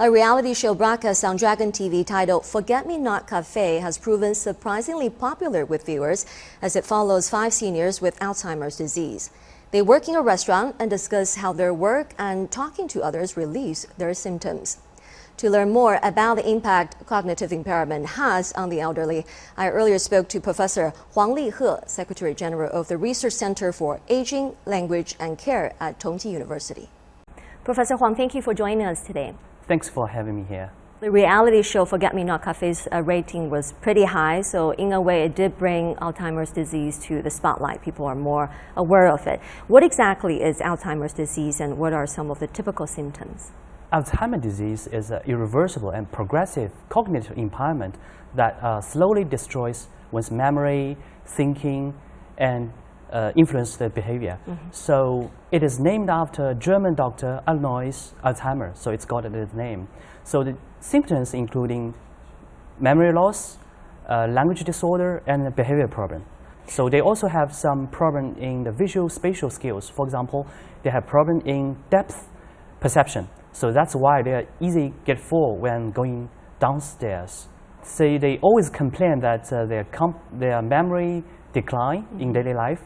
A reality show broadcast on Dragon TV titled Forget Me Not Cafe has proven surprisingly popular with viewers as it follows 5 seniors with Alzheimer's disease. They work in a restaurant and discuss how their work and talking to others relieves their symptoms. To learn more about the impact cognitive impairment has on the elderly, I earlier spoke to Professor Huang Lihe, Secretary General of the Research Center for Aging, Language and Care at Tongji University. Professor Huang, thank you for joining us today. Thanks for having me here. The reality show Forget Me Not Cafe's rating was pretty high, so in a way it did bring Alzheimer's disease to the spotlight. People are more aware of it. What exactly is Alzheimer's disease and what are some of the typical symptoms? Alzheimer's disease is an irreversible and progressive cognitive impairment that slowly destroys one's memory, thinking, and influence the behavior. So it is named after German doctor Alois Alzheimer, so it's got its name. So the symptoms including memory loss, language disorder, and behavior problem. So they also have some problem in the visual spatial skills. For example, they have problem in depth perception. So that's why they are easy get full when going downstairs. So they always complain that their memory decline in daily life.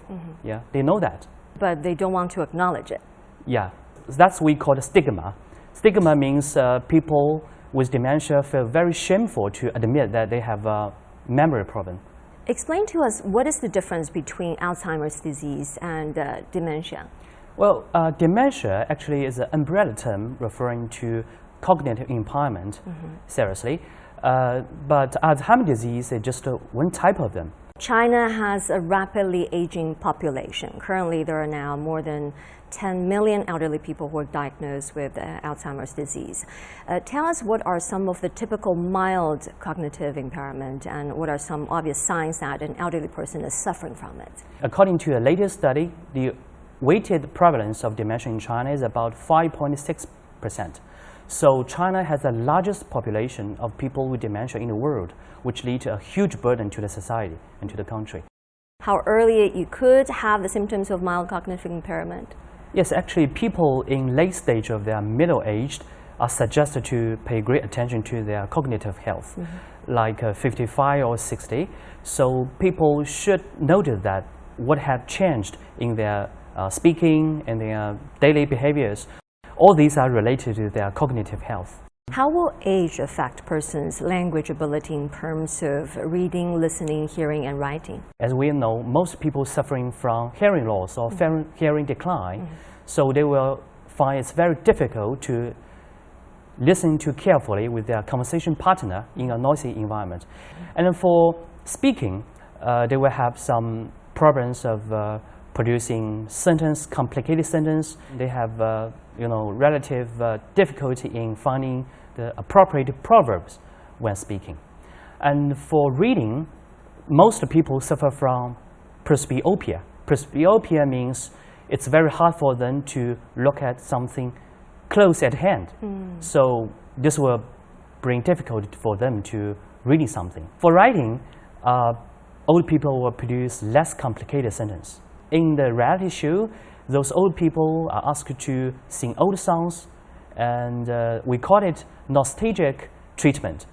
Yeah, they know that. But they don't want to acknowledge it. Yeah, that's what we call the stigma. Stigma means people with dementia feel very shameful to admit that they have a memory problem. Explain to us what is the difference between Alzheimer's disease and dementia? Well, dementia actually is an umbrella term referring to cognitive impairment, seriously. But Alzheimer's disease is just one type of them. China has a rapidly aging population. Currently, there are now more than 10 million elderly people who are diagnosed with Alzheimer's disease. Tell us what are some of the typical mild cognitive impairment and what are some obvious signs that an elderly person is suffering from it? According to a latest study, the weighted prevalence of dementia in China is about 5.6%. So China has the largest population of people with dementia in the world, which leads to a huge burden to the society and to the country. How early you could have the symptoms of mild cognitive impairment? Yes, actually people in late stage of their middle age are suggested to pay great attention to their cognitive health, like 55 or 60. So people should notice that what have changed in their speaking and their daily behaviors. All these are related to their cognitive health. How will age affect persons' language ability in terms of reading, listening, hearing, and writing? As we know, most people suffering from hearing loss or hearing decline, so they will find it's very difficult to listen to carefully with their conversation partner in a noisy environment. And then for speaking, they will have some problems of producing complicated sentence. They have relative difficulty in finding the appropriate proverbs when speaking. And for reading, most people suffer from presbyopia. Presbyopia means it's very hard for them to look at something close at hand. So this will bring difficulty for them to reading something. For writing, old people will produce less complicated sentence. In the reality show, those old people are asked to sing old songs, and we call it nostalgic treatment.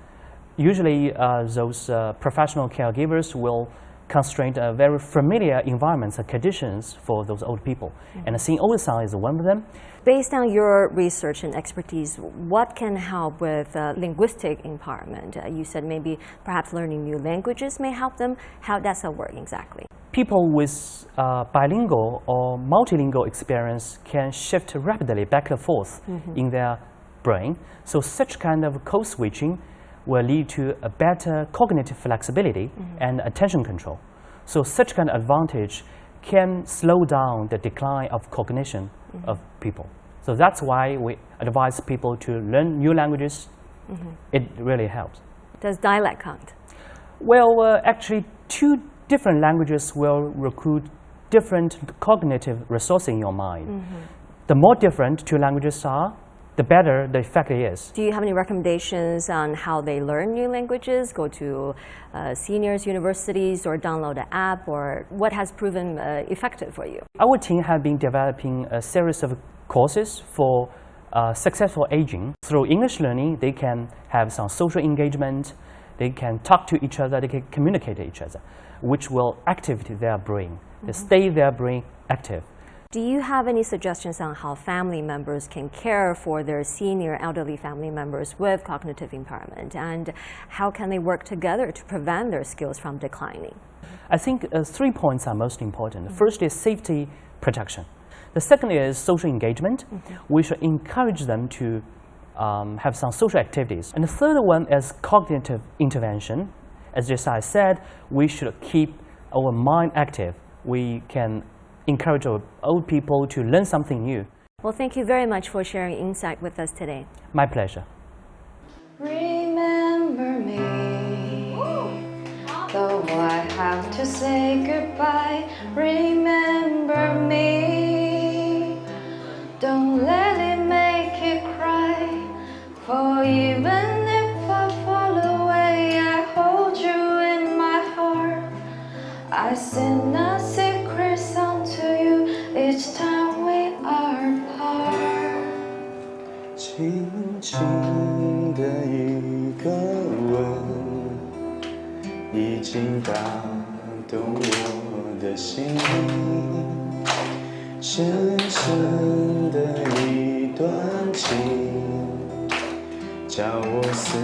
Usually, those professional caregivers will constrain very familiar environments and conditions for those old people. And singing old songs is one of them. Based on your research and expertise, what can help with linguistic impairment? You said maybe perhaps learning new languages may help them. How does that work exactly? People with bilingual or multilingual experience can shift rapidly back and forth in their brain. So such kind of code switching will lead to a better cognitive flexibility and attention control. So such kind of advantage can slow down the decline of cognition of people. So that's why we advise people to learn new languages. It really helps. Does dialect count? Well, actually, 2 different languages will recruit different cognitive resources in your mind. The more different 2 languages are, the better the effect is. Do you have any recommendations on how they learn new languages? Go to seniors universities or download an app, or what has proven effective for you? Our team have been developing a series of courses for successful aging. Through English learning, they can have some social engagement, they can talk to each other, they can communicate to each other, which will activate their brain, they stay their brain active. Do you have any suggestions on how family members can care for their senior elderly family members with cognitive impairment, and how can they work together to prevent their skills from declining? I think 3 points are most important. The first is safety protection. The second is social engagement. We should encourage them to have some social activities. And the third one is cognitive intervention. As just I said, we should keep our mind active. We can encourage our old people to learn something new. Well, thank you very much for sharing insight with us today. My pleasure. Remember me, though I have to say goodbye. Remember me, don't let it make you cry. For even if I fall away, I hold you in my heart. I sing a secret song to you each time we are apart. 轻轻的一个吻，已经打动我的心。深深的一段情，叫我思